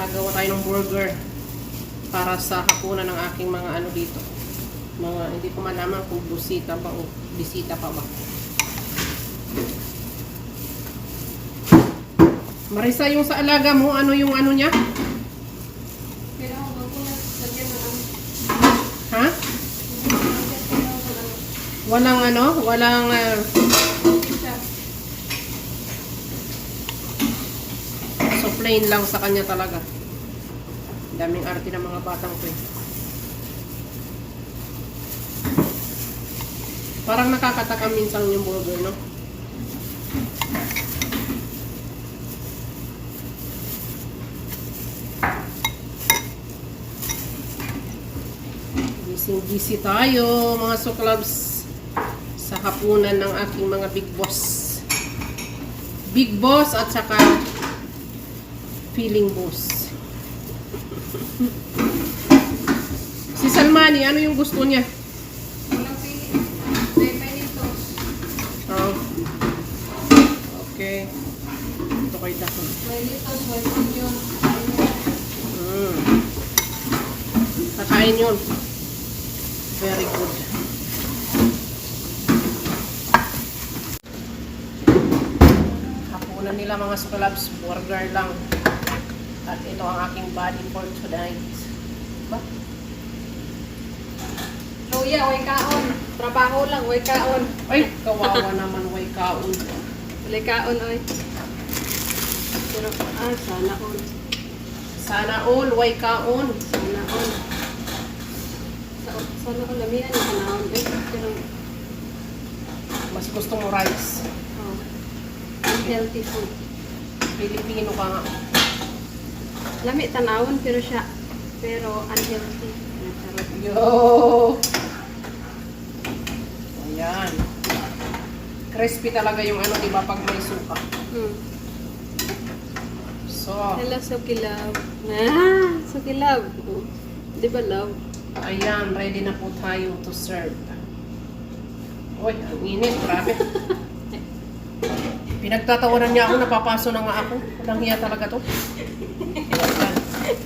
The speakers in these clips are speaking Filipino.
Gagawa tayo ng burger para sa hapunan ng aking mga ano dito. Mga, hindi ko malaman kung busita pa o bisita pa ba. Marisa, yung sa alaga mo, ano yung ano niya? Pero wag mo na lagyan ng ano. Ha? Walang ano? Walang... Siya. so plain lang sa kanya talaga. Daming arte ng mga batang ko eh. Parang nakakatakam minsan yung burger, no? Gising-gisi tayo, mga suklabs, sa hapunan ng aking mga big boss. Big boss at saka feeling boss. Si Salmani, ano yung gusto niya? Walang pili. May pinitos. Oh. Okay. Ito kay Dako. May litos, may onion. Kakain yun. Very good. Hapunan nila mga sukalabs, burger lang. At ito ang aking body for tonight. Ba? Luya, way kaon. Trabaho lang, way kaon. Ay, kawawa naman, way kaon. Way kaon, oy. Pero, sana all. Sana all, way kaon. Sana all. Sana all, lamihan yung panahon. Pero, Mas gusto mo rice. oh, unhealthy food. Pilipino ka nga. Lami tanawon, pero unhealthy. Charot. Yo! Ayan. Crispy talaga yung ano, di ba, pag may suka. So, Hello, Suki Love. Suki Love. Di ba, love? ayan, ready na po tayo to serve. Uy, ang init, grabe. Pinagtatawanan niya ako, napapaso na nga ako. Walang hiya talaga to.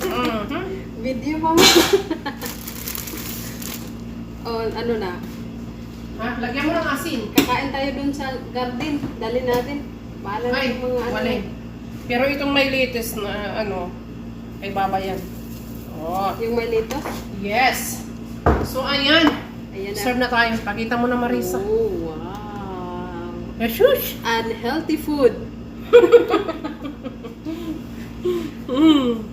Ayan. Video pa mo. Oh, ano na? Ha? Lagyan mo ng asin. Kakain tayo dun sa garden. Dali natin. Bahala na Ay, yung mga ano. wala. Pero itong may latest na ano, ay baba yan. Oh, Yung may litos. yes. So, ayan. Ayan na. Serve na tayo. Pakita mo na, Marisa. Oh, wow. Eh, shush! Unhealthy food.